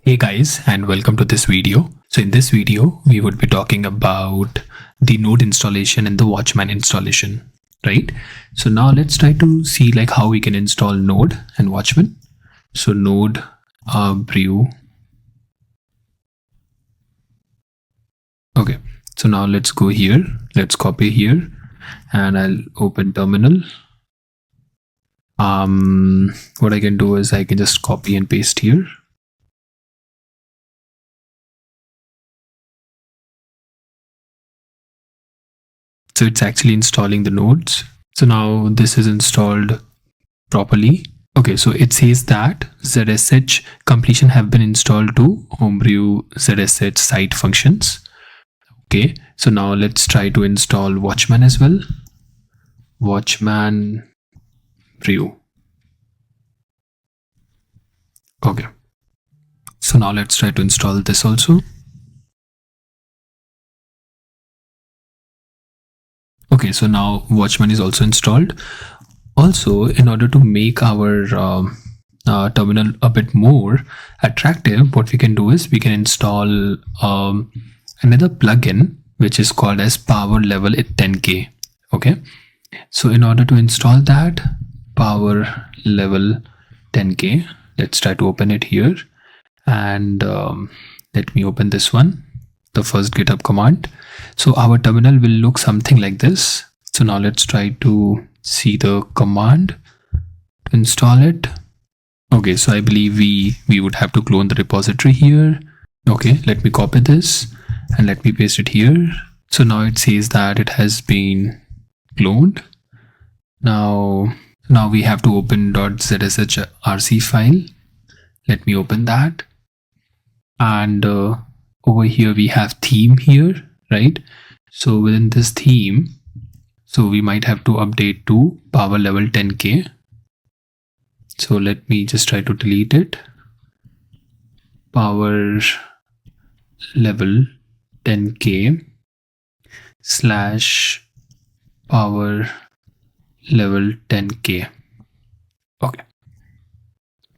Hey guys, and welcome to this video. So in this video, we would be talking about the Node installation and the Watchman installation, right? So now let's try to see like how we can install Node and Watchman. So Node brew. Okay, so now let's go here. Let's copy here, and I'll open terminal. What I can do is I can just copy and paste here. So it's actually installing the nodes. So now this is installed properly. Okay, so it says that ZSH completion have been installed to homebrew ZSH site functions. Okay, so now let's try to install Watchman as well. Watchman brew. Okay, so now let's try to install this also. Okay, so now Watchman is also installed. Also, in order to make our terminal a bit more attractive, what we can do is we can install another plugin which is called as Powerlevel10k. Okay, so in order to install that Powerlevel10k, let's try to open it here, and let me open this one, the first GitHub command. So our terminal will look something like this. So now let's try to see the command to install it. Okay, so I believe we would have to clone the repository here. Okay, let me copy this and let me paste it here. So now it says that it has been cloned. Now we have to open .zshrc file. Let me open that, and over here we have theme here, right? So within this theme, so we might have to update to Powerlevel10k. So let me just try to delete it. Powerlevel10k / Powerlevel10k. Okay.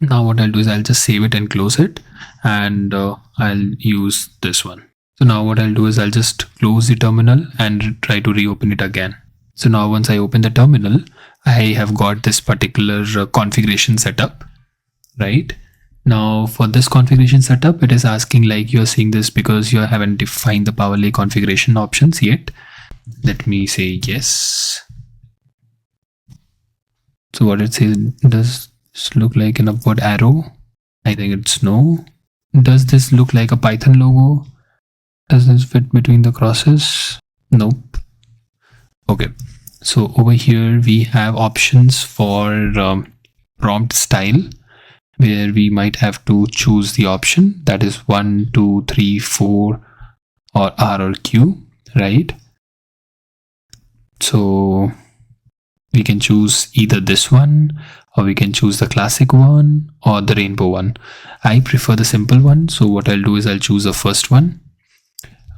Now what I'll do is I'll just save it and close it, and I'll use this one. So now what I'll do is I'll just close the terminal and try to reopen it again. So now once I open the terminal, I have got this particular configuration setup, right? Now for this configuration setup, it is asking like you're seeing this because you haven't defined the Powerlay configuration options yet. Let me say yes. So what it says, does this look like an upward arrow? I think it's no. Does this look like a Python logo? Does this fit between the crosses? Nope. Okay, so over here we have options for prompt style, where we might have to choose the option that is 1, 2, 3, 4 or R or Q, right? So we can choose either this one, or we can choose the classic one or the rainbow one. I prefer the simple one, so what I'll do is I'll choose the first one.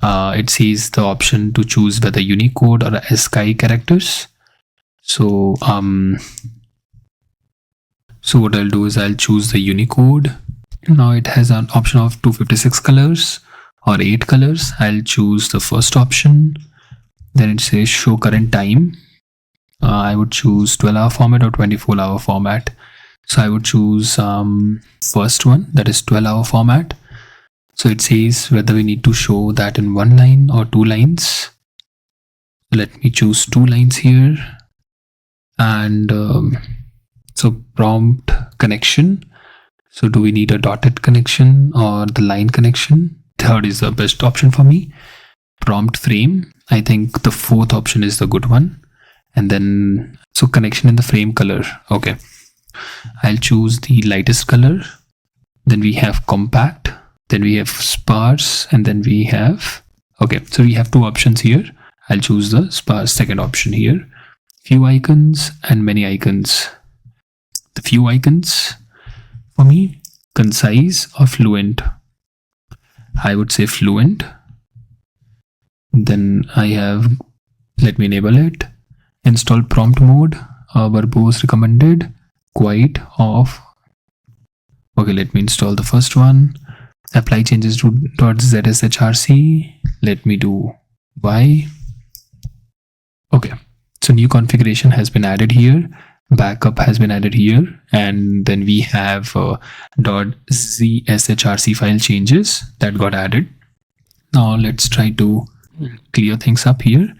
It says the option to choose whether Unicode or ASCII characters. So what I'll do is I'll choose the Unicode. Now it has an option of 256 colors or 8 colors. I'll choose the first option. Then it says show current time. I would choose 12-hour format or 24-hour format. So I would choose first one, that is 12-hour format. So it says whether we need to show that in 1 line or 2 lines. Let me choose 2 lines here. And so prompt connection. So do we need a dotted connection or the line connection? Third is the best option for me. Prompt frame. I think the fourth option is the good one. And then so connection in the frame color. Okay, I'll choose the lightest color. Then we have compact. Then we have sparse, and then we have, okay, so we have 2 options here. I'll choose the sparse second option here. Few icons and many icons. The few icons for me, concise or fluent. I would say fluent. Then I have, let me enable it. Install prompt mode, verbose recommended, quiet, off. Okay, let me install the first one. Apply changes to .zshrc. Let me do y. Okay, so new configuration has been added here, backup has been added here, and then we have .zshrc file changes that got added. Now let's try to clear things up here,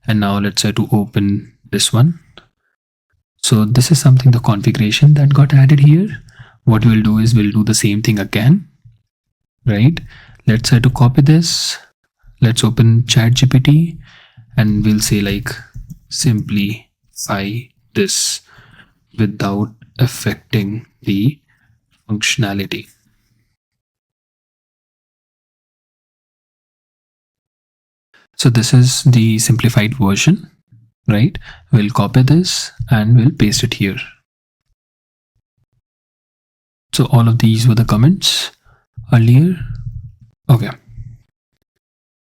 and now let's try to open this one. So this is something, the configuration that got added here. What we'll do is we'll do the same thing again, right? Let's try to copy this. Let's open ChatGPT and we'll say like simplify this without affecting the functionality. So this is the simplified version, right? We'll copy this and we'll paste it here. So all of these were the comments earlier. Okay.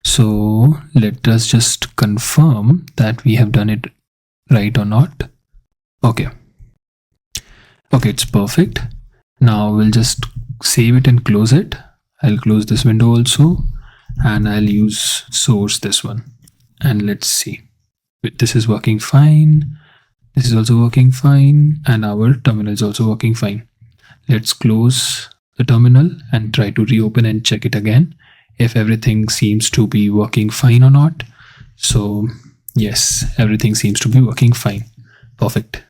So let us just confirm that we have done it right or not. Okay. Okay, it's perfect. Now we'll just save it and close it. I'll close this window also, and I'll use source this one. And let's see. This is working fine. This is also working fine. And our terminal is also working fine. Let's close the terminal and try to reopen and check it again if everything seems to be working fine or not. So yes, everything seems to be working fine. Perfect.